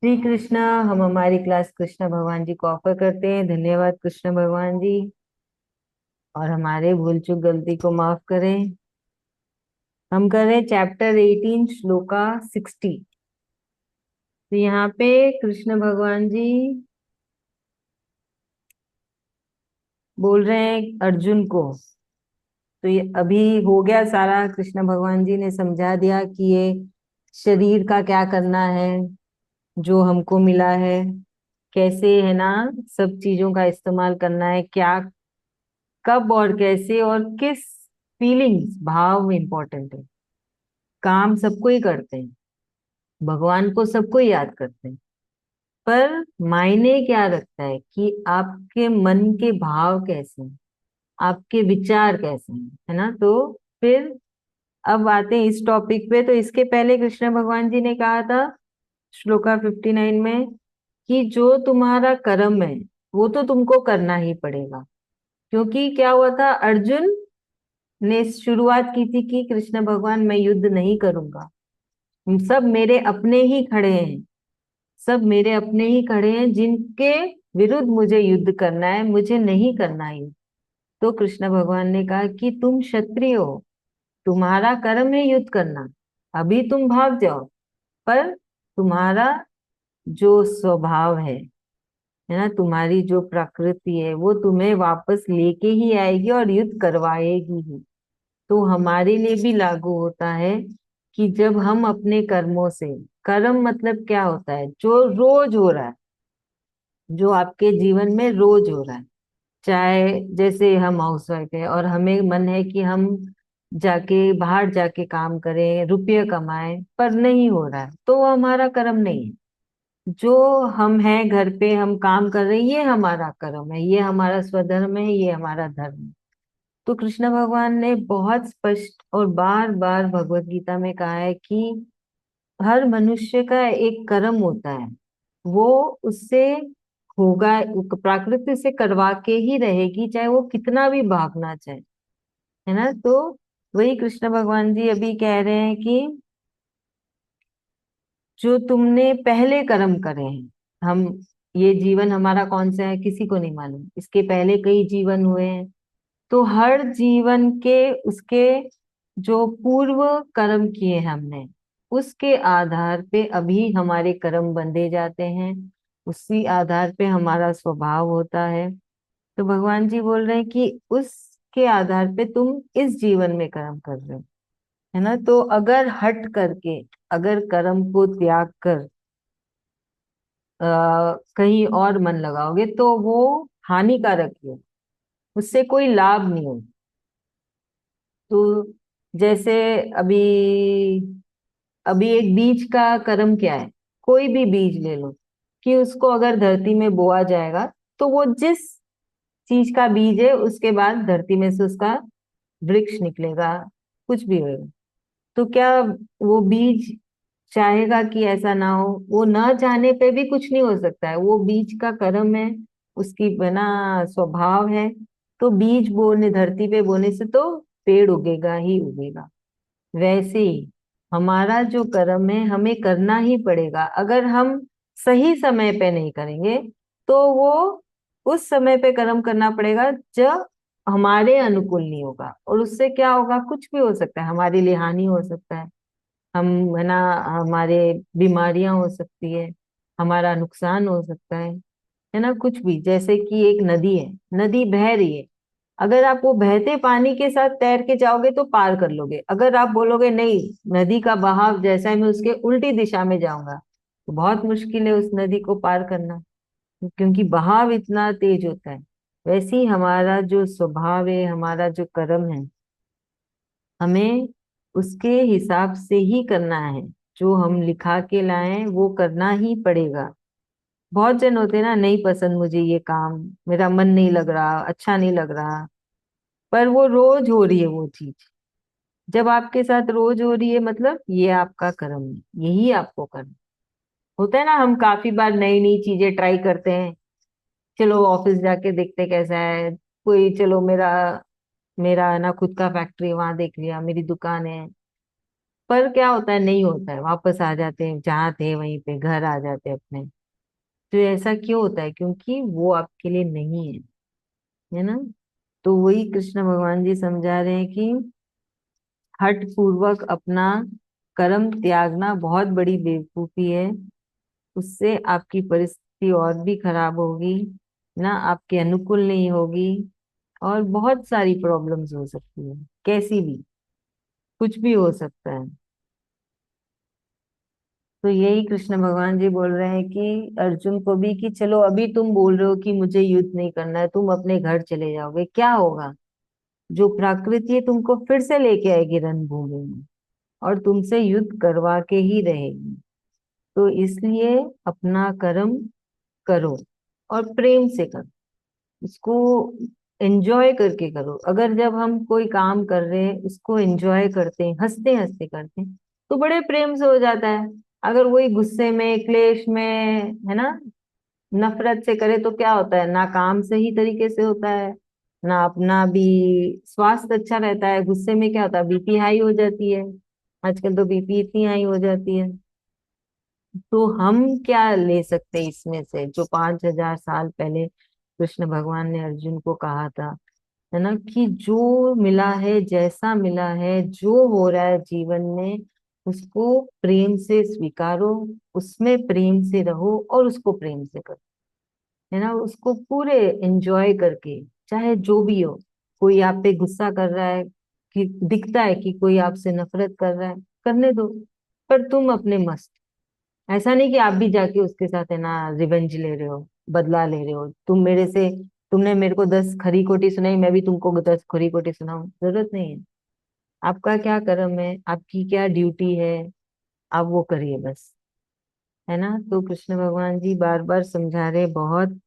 श्री कृष्णा। हम हमारी क्लास कृष्ण भगवान जी को ऑफर करते हैं। धन्यवाद कृष्ण भगवान जी। और हमारे भूल चूक गलती को माफ करें। हम कर रहे हैं चैप्टर 18 श्लोका 60। तो यहाँ पे कृष्ण भगवान जी बोल रहे हैं अर्जुन को। तो ये अभी हो गया सारा, कृष्ण भगवान जी ने समझा दिया कि ये शरीर का क्या करना है जो हमको मिला है, कैसे है ना सब चीजों का इस्तेमाल करना है, क्या कब और कैसे और किस फीलिंग्स भाव इंपॉर्टेंट है। काम सबको ही करते हैं, भगवान को सबको ही याद करते हैं, पर मायने क्या रखता है कि आपके मन के भाव कैसे हैं, आपके विचार कैसे हैं, है ना। तो फिर अब आते हैं इस टॉपिक पे। तो इसके पहले कृष्ण भगवान जी ने कहा था श्लोका 59 में कि जो तुम्हारा कर्म है वो तो तुमको करना ही पड़ेगा। क्योंकि क्या हुआ था, अर्जुन ने शुरुआत की थी कि कृष्ण भगवान मैं युद्ध नहीं करूंगा, सब मेरे अपने ही खड़े हैं, सब मेरे अपने ही खड़े हैं जिनके विरुद्ध मुझे युद्ध करना है, मुझे नहीं करना है। तो कृष्ण भगवान ने कहा कि तुम क्षत्रिय हो, तुम्हारा कर्म है युद्ध करना, अभी तुम भाग जाओ, पर तुम्हारा जो स्वभाव है ना, तुम्हारी जो प्रकृति है वो तुम्हें वापस लेके ही आएगी और युद्ध करवाएगी ही। तो हमारे लिए भी लागू होता है कि जब हम अपने कर्मों से, कर्म मतलब क्या होता है, जो रोज हो रहा है, जो आपके जीवन में रोज हो रहा है। चाहे जैसे हम हाउसवाइफ है और हमें मन है कि हम जाके बाहर जाके काम करें, रुपये कमाएं, पर नहीं हो रहा है, तो वो हमारा कर्म नहीं है। जो हम हैं घर पे हम काम कर रहे हैं, ये हमारा कर्म है, ये हमारा स्वधर्म है, ये हमारा धर्म है। तो कृष्ण भगवान ने बहुत स्पष्ट और बार बार भगवत गीता में कहा है कि हर मनुष्य का एक कर्म होता है, वो उससे होगा, प्राकृति से करवा के ही रहेगी, चाहे वो कितना भी भागना चाहे, है ना। तो वही कृष्ण भगवान जी अभी कह रहे हैं कि जो तुमने पहले कर्म करे हैं, हम, ये जीवन हमारा कौन सा है किसी को नहीं मालूम, इसके पहले कई जीवन हुए हैं। तो हर जीवन के उसके जो पूर्व कर्म किए हमने, उसके आधार पे अभी हमारे कर्म बंधे जाते हैं, उसी आधार पे हमारा स्वभाव होता है। तो भगवान जी बोल रहे हैं कि उसके आधार पे तुम इस जीवन में कर्म कर रहे हो, है ना। तो अगर हट करके, अगर कर्म को त्याग कर कहीं और मन लगाओगे तो वो हानिकारक है, उससे कोई लाभ नहीं हो। तो जैसे अभी अभी एक बीज का कर्म क्या है, कोई भी बीज ले लो, कि उसको अगर धरती में बोआ जाएगा तो वो जिस चीज का बीज है उसके बाद धरती में से उसका वृक्ष निकलेगा, कुछ भी होगा। तो क्या वो बीज चाहेगा कि ऐसा ना हो? वो ना चाहने पे भी कुछ नहीं हो सकता है, वो बीज का कर्म है, उसकी बना स्वभाव है। तो बीज बोने, धरती पे बोने से तो पेड़ उगेगा ही उगेगा। वैसे ही हमारा जो कर्म है हमें करना ही पड़ेगा। अगर हम सही समय पे नहीं करेंगे तो वो उस समय पे कर्म करना पड़ेगा जब हमारे अनुकूल नहीं होगा, और उससे क्या होगा, कुछ भी हो सकता है, हमारे लिए हानि हो सकता है, हम, है ना, हमारे बीमारियां हो सकती है, हमारा नुकसान हो सकता है ना, कुछ भी। जैसे कि एक नदी है, नदी बह रही है, अगर आप वो बहते पानी के साथ तैर के जाओगे तो पार कर लोगे। अगर आप बोलोगे नहीं, नदी का बहाव जैसा है, मैं उसके उल्टी दिशा में जाऊंगा, तो बहुत मुश्किल है उस नदी को पार करना, क्योंकि बहाव इतना तेज होता है। वैसे ही हमारा जो स्वभाव है, हमारा जो कर्म है, हमें उसके हिसाब से ही करना है। जो हम लिखा के लाए वो करना ही पड़ेगा। बहुत जन होते हैं ना, नहीं पसंद मुझे ये काम, मेरा मन नहीं लग रहा, अच्छा नहीं लग रहा, पर वो रोज हो रही है वो चीज। जब आपके साथ रोज हो रही है मतलब ये आपका कर्म है, यही आपको करना होता है ना। हम काफी बार नई नई चीजें ट्राई करते हैं, चलो ऑफिस जाके देखते कैसा है, कोई चलो मेरा मेरा है ना खुद का फैक्ट्री, वहां देख लिया, मेरी दुकान है, पर क्या होता है, नहीं होता है, वापस आ जाते हैं जहाँ थे वहीं पे, घर आ जाते हैं अपने। तो ऐसा क्यों होता है? क्योंकि वो आपके लिए नहीं है, है ना। तो वही कृष्ण भगवान जी समझा रहे हैं कि हठ पूर्वक अपना कर्म त्यागना बहुत बड़ी बेवकूफी है। उससे आपकी परिस्थिति और भी खराब होगी, ना आपके अनुकूल नहीं होगी, और बहुत सारी प्रॉब्लम्स हो सकती है, कैसी भी, कुछ भी हो सकता है। तो यही कृष्ण भगवान जी बोल रहे हैं कि अर्जुन को भी, कि चलो अभी तुम बोल रहे हो कि मुझे युद्ध नहीं करना है, तुम अपने घर चले जाओगे, क्या होगा? जो प्रकृति है तुमको फिर से लेके आएगी रणभूमि में, और तुमसे युद्ध करवा के ही रहेगी। तो इसलिए अपना कर्म करो, और प्रेम से करो, उसको एंजॉय करके करो। अगर जब हम कोई काम कर रहे हैं उसको एंजॉय करते हैं, हंसते हंसते करते हैं, तो बड़े प्रेम से हो जाता है। अगर वही गुस्से में, क्लेश में, है ना, नफरत से करे, तो क्या होता है, ना काम सही तरीके से होता है, ना अपना भी स्वास्थ्य अच्छा रहता है। गुस्से में क्या होता है, बीपी हाई हो जाती है। आजकल तो बीपी इतनी हाई हो जाती है। तो हम क्या ले सकते हैं इसमें से, जो 5,000 साल पहले कृष्ण भगवान ने अर्जुन को कहा था, है ना, कि जो मिला है, जैसा मिला है, जो हो रहा है जीवन में, उसको प्रेम से स्वीकारो, उसमें प्रेम से रहो, और उसको प्रेम से करो, है ना, उसको पूरे एंजॉय करके। चाहे जो भी हो, कोई आप पे गुस्सा कर रहा है, कि दिखता है कि कोई आपसे नफरत कर रहा है, करने दो, पर तुम अपने मस्त। ऐसा नहीं कि आप भी जाके उसके साथ, है ना, रिवेंज ले रहे हो, बदला ले रहे हो। तुम मेरे से, तुमने मेरे को 10 खरी खोटी सुनाई, मैं भी तुमको 10 खरी खोटी सुनाऊं, जरूरत नहीं है। आपका क्या कर्म है, आपकी क्या ड्यूटी है, आप वो करिए बस, है ना। तो कृष्ण भगवान जी बार बार समझा रहे, बहुत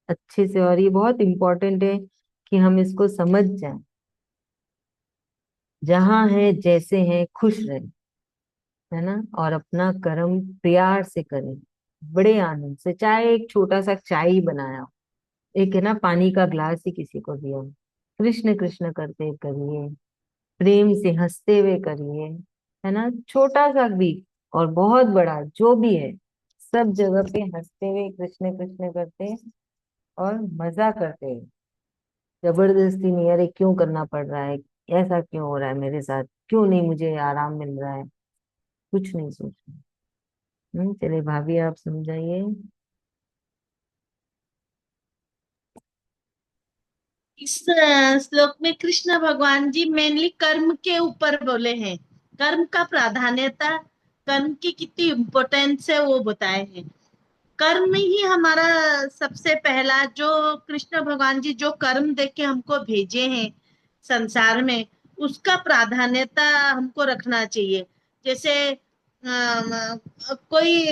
अच्छे से, और ये बहुत इंपॉर्टेंट है कि हम इसको समझ जाएं। जहां है, जैसे हैं, खुश रहे, है ना, और अपना कर्म प्यार से करें, बड़े आनंद से। चाहे एक छोटा सा चाय ही बनाया हो, एक, है ना, पानी का ग्लास ही किसी को दिया हो, कृष्ण कृष्ण करते करिए, प्रेम से हंसते हुए करिए, है ना, छोटा सा भी और बहुत बड़ा जो भी है, सब जगह पे हंसते हुए कृष्ण कृष्ण करते, और मजा करते हैं। जबरदस्ती नहीं, अरे क्यों करना पड़ रहा है, ऐसा क्यों हो रहा है मेरे साथ, क्यों नहीं मुझे आराम मिल रहा है, कुछ नहीं सोचना। चलिए भाभी, आप समझाइए। इस श्लोक में कृष्ण भगवान जी मेनली कर्म के ऊपर बोले हैं। कर्म का प्राधान्यता, कर्म की कितनी इम्पोर्टेंस है वो बताए हैं। कर्म ही हमारा सबसे पहला, जो कृष्ण भगवान जी जो कर्म दे के हमको भेजे हैं संसार में, उसका प्राधान्यता हमको रखना चाहिए। जैसे कोई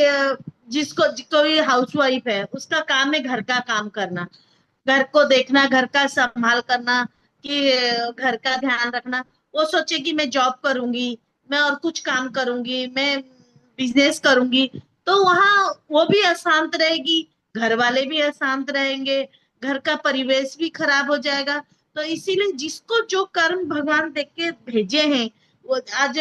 जिसको, कोई हाउसवाइफ है, उसका काम है घर का काम करना, घर को देखना, घर का संभाल करना, कि घर का ध्यान रखना। वो सोचे कि मैं जॉब करूंगी, मैं और कुछ काम करूंगी, मैं बिजनेस करूंगी, तो वहां वो भी अशांत रहेगी, घर वाले भी अशांत रहेंगे, घर का परिवेश भी खराब हो जाएगा। तो इसीलिए जिसको जो कर्म भगवान देख के भेजे हैं, वो आज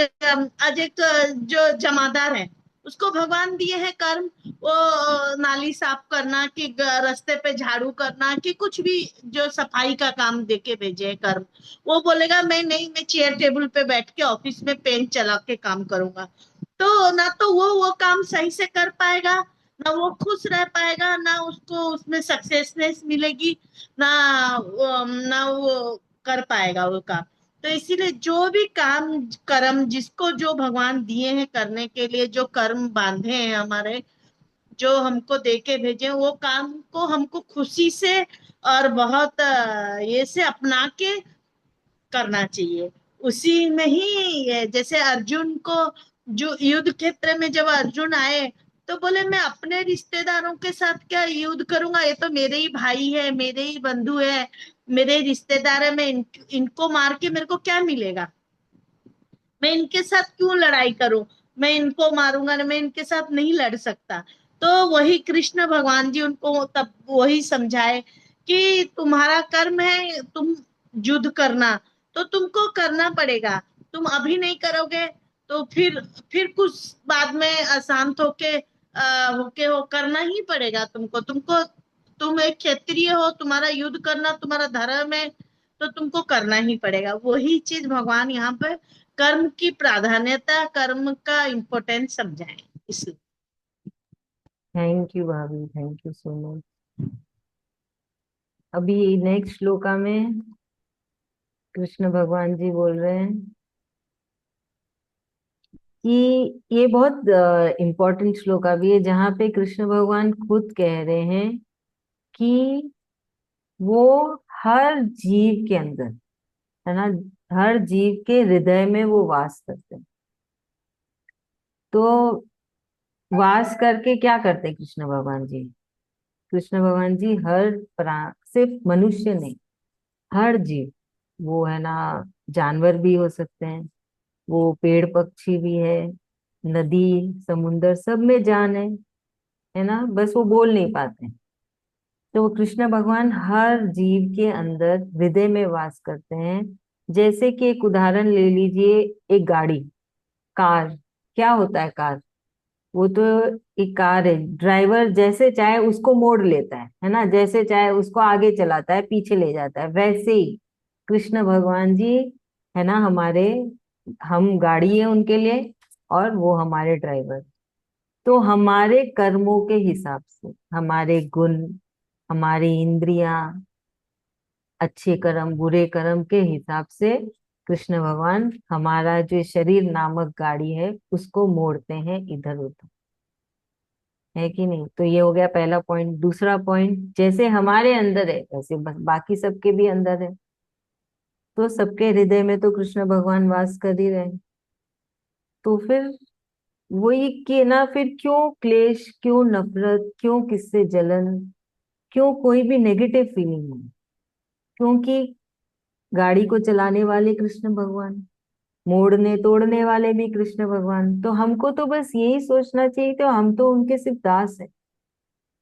एक जो जमादार है, उसको भगवान दिए हैं कर्म, वो नाली साफ करना, कि रास्ते पे झाड़ू करना, कि कुछ भी जो सफाई का काम देके भेजे है कर्म, वो बोलेगा मैं नहीं, मैं चेयर टेबल पे बैठ के ऑफिस में पेन चला के काम करूंगा। तो ना तो वो काम सही से कर पाएगा, ना वो खुश रह पाएगा, ना उसको उसमें सक्सेसनेस मिलेगी, ना ना वो कर पाएगा वो काम। तो इसीलिए जो भी काम कर्म जिसको जो भगवान दिए हैं करने के लिए, जो कर्म बांधे हैं हमारे, जो हमको दे के भेजे, वो काम को हमको खुशी से और बहुत ये से अपना के करना चाहिए। उसी में ही जैसे अर्जुन को, जो युद्ध क्षेत्र में जब अर्जुन आए, तो बोले मैं अपने रिश्तेदारों के साथ क्या युद्ध करूंगा, ये तो मेरे ही भाई है, मेरे ही बंधु है, मेरे ही रिश्तेदार है, मैं इनको मार के मेरे को क्या मिलेगा, मैं इनके साथ क्यों लड़ाई करूं, मैं इनको मारूंगा ना, मैं इनके साथ नहीं लड़ सकता। तो वही कृष्ण भगवान जी उनको तब वही समझाए कि तुम्हारा कर्म है, तुम युद्ध करना, तो तुमको करना पड़ेगा। तुम अभी नहीं करोगे तो फिर कुछ बाद में अशांत होके हो करना ही पड़ेगा तुमको। तुम एक क्षत्रिय हो, तुम्हारा युद्ध करना तुम्हारा धर्म है, तो तुमको करना ही पड़ेगा। वही चीज भगवान यहाँ पे कर्म की प्राधान्यता, कर्म का इम्पोर्टेंस समझाए इसलिए। थैंक यू भाभी, थैंक यू सो मच। अभी नेक्स्ट श्लोका में कृष्ण भगवान जी बोल रहे हैं कि ये बहुत इम्पोर्टेंट श्लोका भी है, जहाँ पे कृष्ण भगवान खुद कह रहे हैं कि वो हर जीव के अंदर, है ना, हर जीव के हृदय में वो वास करते हैं। तो वास करके क्या करते हैं कृष्ण भगवान जी? कृष्ण भगवान जी हर प्राण, सिर्फ मनुष्य नहीं, हर जीव, वो है ना, जानवर भी हो सकते हैं, वो पेड़ पक्षी भी है, नदी समुंदर सब में जान है ना, बस वो बोल नहीं पाते हैं। तो वो कृष्ण भगवान हर जीव के अंदर हृदय में वास करते हैं। जैसे कि एक उदाहरण ले लीजिए, एक गाड़ी, कार, क्या होता है कार? वो तो एक कार है, ड्राइवर जैसे चाहे उसको मोड़ लेता है ना, जैसे चाहे उसको आगे चलाता है, पीछे ले जाता है। वैसे ही कृष्ण भगवान जी, है ना, हमारे, हम गाड़ी है उनके लिए, और वो हमारे ड्राइवर। तो हमारे कर्मों के हिसाब से, हमारे गुण, हमारी इंद्रियां, अच्छे कर्म बुरे कर्म के हिसाब से कृष्ण भगवान हमारा जो शरीर नामक गाड़ी है उसको मोड़ते हैं इधर उधर, है कि नहीं? तो ये हो गया पहला पॉइंट। दूसरा पॉइंट, जैसे हमारे अंदर है वैसे बाकी सबके भी अंदर है। तो सबके हृदय में तो कृष्ण भगवान वास कर ही रहे हैं। तो फिर वही कि ना, फिर क्यों क्लेश, क्यों नफरत, क्यों किससे जलन, क्यों कोई भी नेगेटिव फीलिंग हो? क्योंकि गाड़ी को चलाने वाले कृष्ण भगवान, मोड़ने तोड़ने वाले भी कृष्ण भगवान। तो हमको तो बस यही सोचना चाहिए, तो हम तो उनके सिर्फ दास है,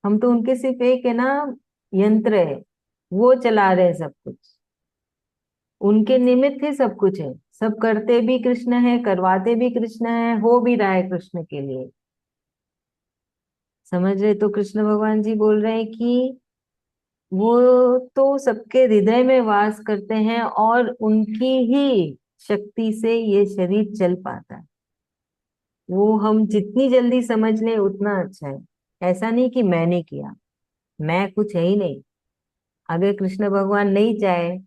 हम तो उनके सिर्फ एक, है ना, यंत्र है। वो चला रहे हैं सब कुछ, उनके निमित्त ही सब कुछ है। सब करते भी कृष्ण है, करवाते भी कृष्ण है, हो भी रहा है कृष्ण के लिए। समझ रहे? तो कृष्ण भगवान जी बोल रहे हैं कि वो तो सबके हृदय में वास करते हैं, और उनकी ही शक्ति से ये शरीर चल पाता है। वो हम जितनी जल्दी समझ लें उतना अच्छा है। ऐसा नहीं कि मैंने किया, मैं कुछ है ही नहीं। अगर कृष्ण भगवान नहीं चाहे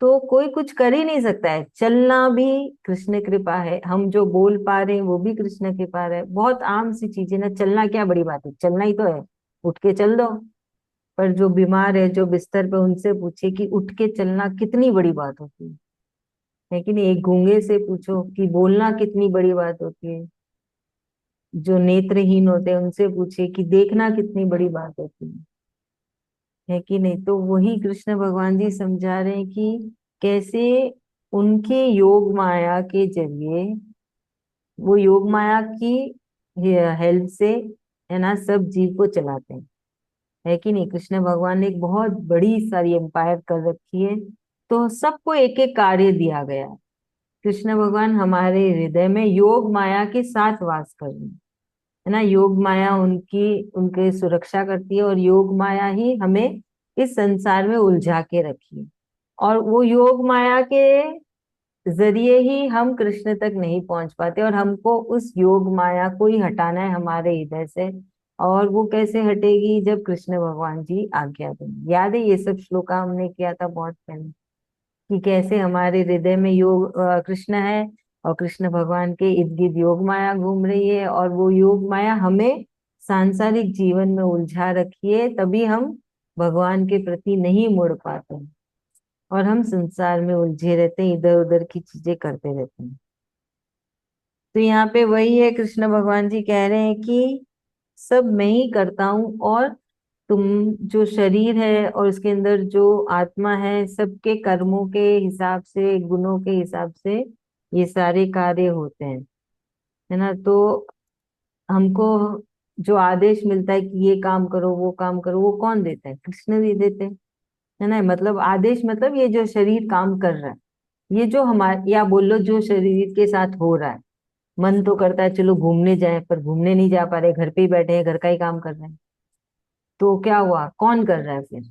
तो कोई कुछ कर ही नहीं सकता है। चलना भी कृष्ण कृपा है, हम जो बोल पा रहे हैं वो भी कृष्ण कृपा है। बहुत आम सी चीजें ना, चलना क्या बड़ी बात है, चलना ही तो है, उठ के चल दो। पर जो बीमार है, जो बिस्तर पे, उनसे पूछे कि उठ के चलना कितनी बड़ी बात होती है। लेकिन एक गूंगे से पूछो कि बोलना कितनी बड़ी बात होती है। जो नेत्रहीन होते हैं उनसे पूछे कि देखना कितनी बड़ी बात होती है कि नहीं? तो वही कृष्ण भगवान जी समझा रहे हैं कि कैसे उनके योग माया के जरिए, वो योग माया की हेल्प से, है ना, सब जीव को चलाते हैं, है कि नहीं? कृष्ण भगवान ने एक बहुत बड़ी सारी एम्पायर कर रखी है। तो सबको एक एक कार्य दिया गया है। कृष्ण भगवान हमारे हृदय में योग माया के साथ वास कर रहे हैं, है ना। योग माया उनकी, उनके सुरक्षा करती है, और योग माया ही हमें इस संसार में उलझा के रखी है। और वो योग माया के जरिए ही हम कृष्ण तक नहीं पहुंच पाते, और हमको उस योग माया को ही हटाना है हमारे हृदय से। और वो कैसे हटेगी? जब कृष्ण भगवान जी आज्ञा देंगे। याद है ये सब श्लोका हमने किया था बहुत पहले, कि कैसे हमारे हृदय में योग कृष्ण है, और कृष्ण भगवान के इर्द गिर्द योग माया घूम रही है, और वो योग माया हमें सांसारिक जीवन में उलझा रखी है। तभी हम भगवान के प्रति नहीं मुड़ पाते हैं, और हम संसार में उलझे रहते हैं, इधर उधर की चीजें करते रहते हैं। तो यहाँ पे वही है, कृष्ण भगवान जी कह रहे हैं कि सब मैं ही करता हूँ, और तुम, जो शरीर है और उसके अंदर जो आत्मा है, सबके कर्मों के हिसाब से, गुणों के हिसाब से ये सारे कार्य होते हैं, है ना। तो हमको जो आदेश मिलता है कि ये काम करो वो काम करो, वो कौन देता है? कृष्ण भी देते हैं, है ना। मतलब आदेश, मतलब ये जो शरीर काम कर रहा है, ये जो हमारे, या बोल लो जो शरीर के साथ हो रहा है, मन तो करता है चलो घूमने जाए, पर घूमने नहीं जा पा रहे, घर पे ही बैठे हैं, घर का ही काम कर रहे हैं। तो क्या हुआ, कौन कर रहा है फिर?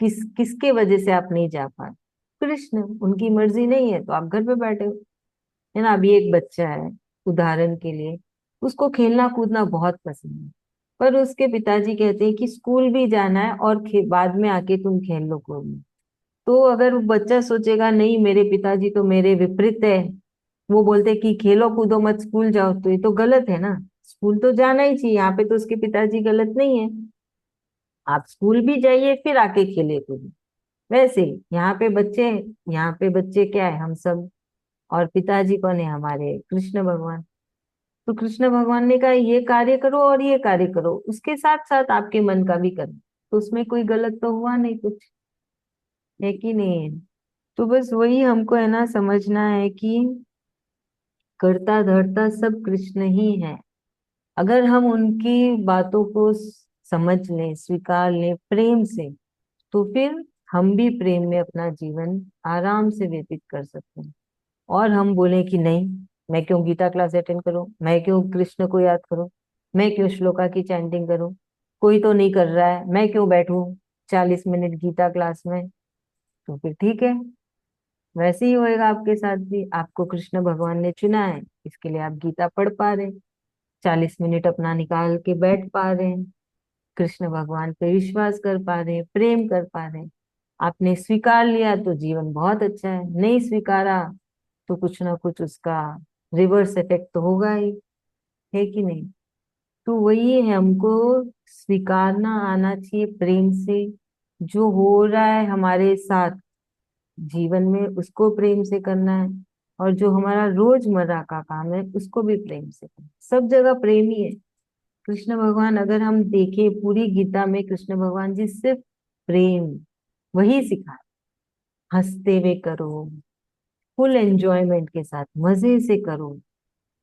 किसके वजह से आप नहीं जा पा रहे? कृष्ण, उनकी मर्जी नहीं है तो आप घर पे बैठे हो। है ना? अभी एक बच्चा है, उदाहरण के लिए, उसको खेलना कूदना बहुत पसंद है, पर उसके पिताजी कहते हैं कि स्कूल भी जाना है और बाद में आके तुम खेल लो कूद लो। तो अगर वो बच्चा सोचेगा नहीं मेरे पिताजी तो मेरे विपरीत है, वो बोलते कि खेलो कूदो मत स्कूल जाओ, तो ये तो गलत है ना। स्कूल तो जाना ही चाहिए, यहाँ पे तो उसके पिताजी गलत नहीं है। आप स्कूल भी जाइए फिर आके खेले कूदिए। वैसे यहाँ पे बच्चे क्या है, हम सब। और पिताजी कौन है हमारे? कृष्ण भगवान। तो कृष्ण भगवान ने कहा ये कार्य करो और ये कार्य करो, उसके साथ साथ आपके मन का भी करो, तो उसमें कोई गलत तो हुआ नहीं कुछ, है कि नहीं है? तो बस वही हमको है ना समझना है कि करता धरता सब कृष्ण ही है। अगर हम उनकी बातों को समझ लें, स्वीकार लें प्रेम से, तो फिर हम भी प्रेम में अपना जीवन आराम से व्यतीत कर सकते हैं। और हम बोले कि नहीं, मैं क्यों गीता क्लास अटेंड करूं, मैं क्यों कृष्ण को याद करूं, मैं क्यों श्लोका की चैंटिंग करूं, कोई तो नहीं कर रहा है, मैं क्यों बैठूं 40 मिनट गीता क्लास में? तो फिर ठीक है, वैसे ही होएगा आपके साथ भी। आपको कृष्ण भगवान ने चुना है, इसके लिए आप गीता पढ़ पा रहे हैं, 40 मिनट अपना निकाल के बैठ पा रहे हैं, कृष्ण भगवान पे विश्वास कर पा रहे हैं, प्रेम कर पा रहे हैं। आपने स्वीकार लिया तो जीवन बहुत अच्छा है, नहीं स्वीकारा तो कुछ ना कुछ उसका रिवर्स इफेक्ट तो होगा ही, है कि नहीं? तो वही है, हमको स्वीकारना आना चाहिए प्रेम से। जो हो रहा है हमारे साथ जीवन में उसको प्रेम से करना है, और जो हमारा रोजमर्रा का काम है उसको भी प्रेम से करना है। सब जगह प्रेम ही है। कृष्ण भगवान अगर हम देखें पूरी गीता में, कृष्ण भगवान जी सिर्फ प्रेम वही सिखाए। हंसते हुए करो, फुल एंजॉयमेंट के साथ मजे से करो।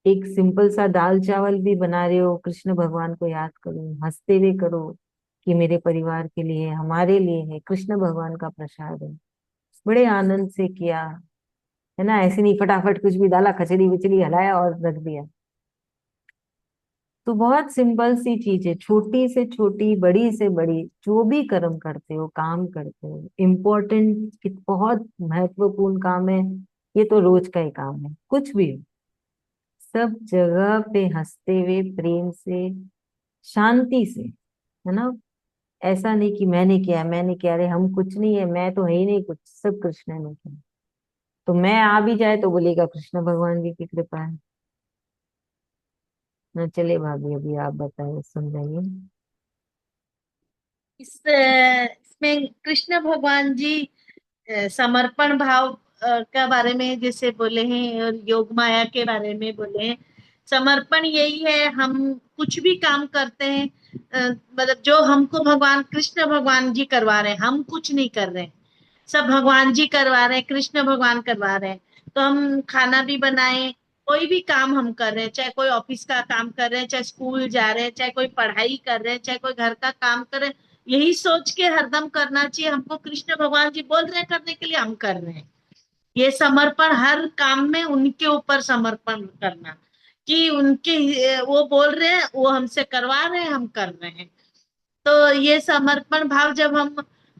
एक सिंपल सा दाल चावल भी बना रहे हो, कृष्ण भगवान को याद करो, हंसते हुए करो कि मेरे परिवार के लिए, हमारे लिए है, कृष्ण भगवान का प्रसाद है। बड़े आनंद से किया, है ना? ऐसे नहीं फटाफट कुछ भी डाला, खचड़ी विचड़ी हलाया और रख दिया। तो बहुत सिंपल सी चीज है, छोटी से छोटी बड़ी से बड़ी, जो भी कर्म करते हो, काम करते हो, इम्पोर्टेंट कि बहुत महत्वपूर्ण काम है, ये तो रोज का ही काम है, कुछ भी हो, सब जगह पे हंसते हुए प्रेम से, शांति से, है ना? ऐसा नहीं कि मैंने किया मैंने किया, अरे हम कुछ नहीं है, मैं तो है ही नहीं कुछ, सब कृष्ण ने किया। तो मैं आ भी जाए तो बोलेगा कृष्ण भगवान जी की कृपा है ना। चले भाभी, अभी आप बताइए, समझाइए। इसमें कृष्ण भगवान जी समर्पण भाव का बारे में जैसे बोले हैं, और योग माया के बारे में बोले हैं। समर्पण यही है, हम कुछ भी काम करते हैं, मतलब जो हमको भगवान कृष्ण भगवान जी करवा रहे हैं, हम कुछ नहीं कर रहे हैं, सब भगवान जी करवा रहे हैं, कृष्ण भगवान करवा रहे हैं। तो हम खाना भी बनाए, कोई भी काम हम कर रहे हैं, चाहे कोई ऑफिस का काम कर रहे हैं, चाहे स्कूल जा रहे हैं, चाहे कोई पढ़ाई कर रहे हैं, चाहे कोई घर का काम कर रहे हैं, यही सोच के हरदम करना चाहिए, हमको कृष्ण भगवान जी बोल रहे हैं करने के लिए, हम कर रहे हैं। ये समर्पण, हर काम में उनके ऊपर समर्पण करना, कि उनके वो बोल रहे हैं, वो हमसे करवा रहे हैं, हम कर रहे हैं। तो ये समर्पण भाव जब हम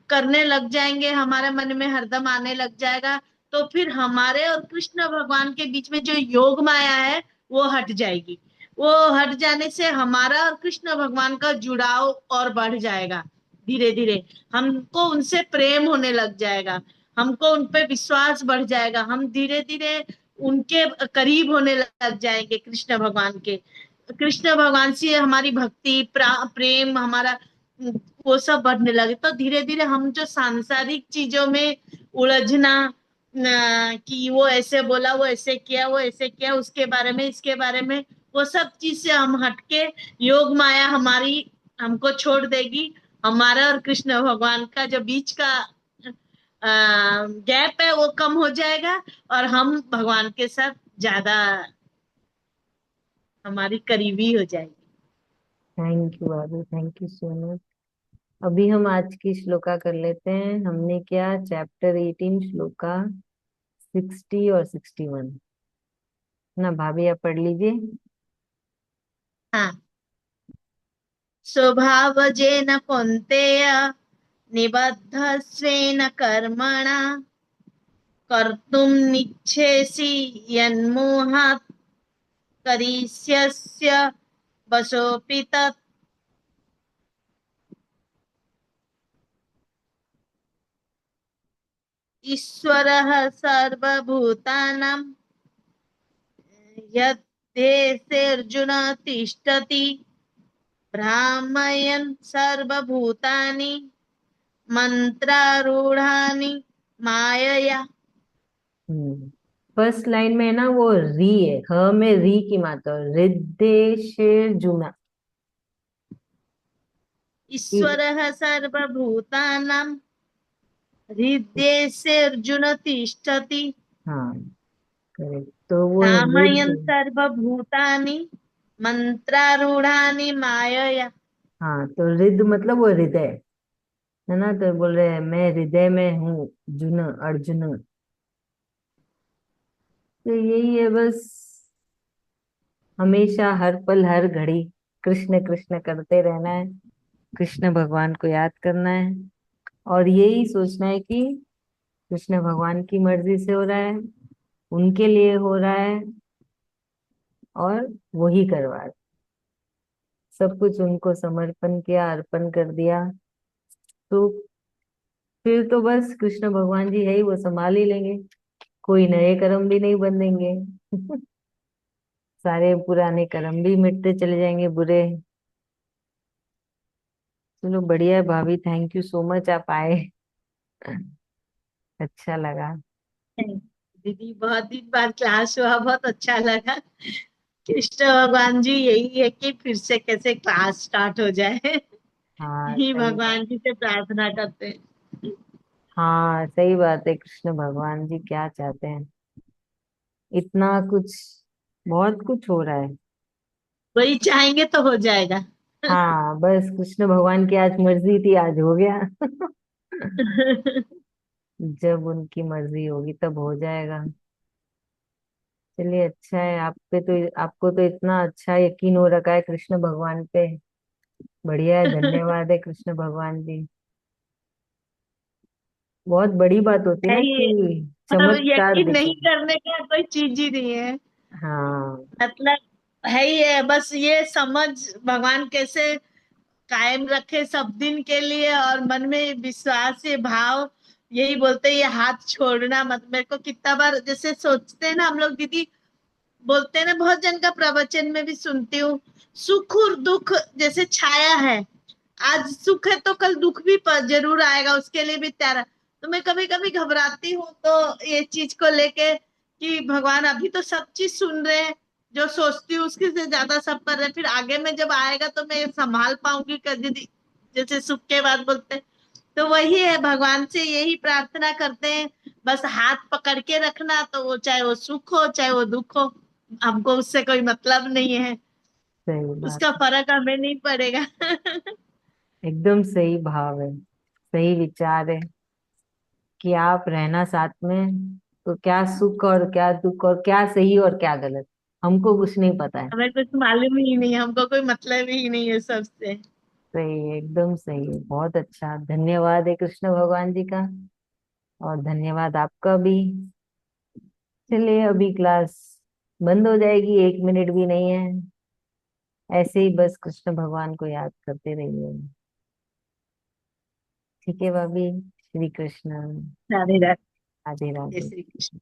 करने लग जाएंगे, हमारे मन में हरदम आने लग जाएगा, तो फिर हमारे और कृष्ण भगवान के बीच में जो योग माया है वो हट जाएगी। वो हट जाने से हमारा और कृष्ण भगवान का जुड़ाव और बढ़ जाएगा। धीरे धीरे हमको उनसे प्रेम होने लग जाएगा, हमको उन पे विश्वास बढ़ जाएगा, हम धीरे धीरे उनके करीब होने लग जाएंगे कृष्ण भगवान के। कृष्ण भगवान से हमारी भक्ति प्रेम हमारा वो सब बढ़ने लगे, तो धीरे धीरे हम जो सांसारिक चीजों में उलझना, कि वो ऐसे बोला, वो ऐसे किया, वो ऐसे किया, उसके बारे में इसके बारे में, वो सब चीज से हम हटके योग माया हमारी हमको छोड़ देगी। हमारा और कृष्ण भगवान का जो बीच का गैप है वो कम हो जाएगा, और हम भगवान के साथ ज्यादा हमारी करीबी हो जाएगी। थैंक यू भाभी, थैंक यू सो मच। अभी हम आज की श्लोका कर लेते हैं। हमने क्या, चैप्टर 18 श्लोका 60 और 61, ना भाभी आप पढ़ लीजिए। हाँ। स्वभावजेन कौन्तेय निबद्धस्वेन कर्मणा कर्तुं निच्छेसि यन्मोहात् करिष्यस्य वशोऽपि तत्। ईश्वरः सर्वभूतानां यद्देशेऽर्जुन तिष्ठति भ्रामयन् सर्वभूतानि मंत्रारूढ़ानि मायया। फर्स्ट लाइन में है ना वो री है, ह में री की मात्रा, हृदयेर्जुन। ईश्वरः सर्वभूतानां हृदयेऽर्जुन तिष्ठति हाँ करेक्ट, तो वो भ्रामयन् हृदय। सर्वभूतानि मंत्रारूढ़ानि मायया। हाँ तो हृद मतलब वो हृदय है ना, तो बोल रहे हैं मैं हृदय में हूँ, जुन अर्जुन। तो यही है बस, हमेशा हर पल हर घड़ी कृष्ण कृष्ण करते रहना है, कृष्ण भगवान को याद करना है, और यही सोचना है कि कृष्ण भगवान की मर्जी से हो रहा है, उनके लिए हो रहा है, और वही करवा रहे। सब कुछ उनको समर्पण किया, अर्पण कर दिया, तो फिर तो बस कृष्ण भगवान जी है ही, वो संभाल ही लेंगे। कोई नए कर्म भी नहीं बंधेंगे। सारे पुराने कर्म भी मिटते चले जाएंगे बुरे। चलो बढ़िया है भाभी, थैंक यू सो मच आप आए। अच्छा लगा। दीदी बहुत दिन बाद क्लास हुआ, बहुत अच्छा लगा। कृष्ण भगवान जी यही है कि फिर से कैसे क्लास स्टार्ट हो जाए, हाँ यही सही बात। भगवान जी से प्रार्थना करते हैं। हाँ सही बात है, कृष्ण भगवान जी क्या चाहते हैं, इतना कुछ, बहुत कुछ हो रहा है। वही चाहेंगे तो हो जाएगा। हाँ बस कृष्ण भगवान की आज मर्जी थी, आज हो गया। जब उनकी मर्जी होगी तब हो जाएगा। चलिए अच्छा है, आप पे तो, आपको तो इतना अच्छा यकीन हो रखा है कृष्ण भगवान पे। बढ़िया है, धन्यवाद है कृष्ण भगवान जी। बहुत बड़ी बात होती है है ना ये, कि मतलब चमत्कार यकीन दिखे। नहीं करने का कोई चीज ही नहीं है। हाँ मतलब है ही है, बस ये समझ भगवान कैसे कायम रखे सब दिन के लिए, और मन में विश्वास ये भाव, यही बोलते हैं ये हाथ छोड़ना मत। मेरे को कितना बार जैसे सोचते हैं ना हम लोग दीदी, बोलते हैं ना, बहुत जन का प्रवचन में भी सुनती हूँ, सुख और दुख जैसे छाया है, आज सुख है तो कल दुख भी जरूर आएगा, उसके लिए भी तैयार है। तो मैं कभी कभी घबराती हूँ तो ये चीज को लेके कि भगवान अभी तो सब चीज सुन रहे हैं, जो सोचती हूँ उसके से ज्यादा सब कर रहे हैं, फिर आगे में जब आएगा तो मैं संभाल पाऊंगी कभी, जैसे सुख के बाद बोलते हैं। तो वही है, भगवान से यही प्रार्थना करते हैं, बस हाथ पकड़ के रखना, तो वो चाहे वो सुख हो चाहे वो दुख हो, हमको उससे कोई मतलब नहीं है, सही बात उसका है, फर्क हमें नहीं पड़ेगा। एकदम सही भाव है, सही विचार है कि आप रहना साथ में, तो क्या सुख और क्या दुख और क्या सही और क्या गलत, हमको कुछ नहीं पता है। हमें कुछ मालूम ही नहीं, हमको कोई मतलब ही नहीं है सबसे। सही है, एकदम सही है, बहुत अच्छा, धन्यवाद है कृष्ण भगवान जी का, और धन्यवाद आपका भी। चलिए अभी क्लास बंद हो जाएगी, 1 मिनट भी नहीं है, ऐसे ही बस कृष्ण भगवान को याद करते रहिए। ठीक है भाभी, श्री कृष्ण। राधे राधे। राधे जय राधे। श्री कृष्ण।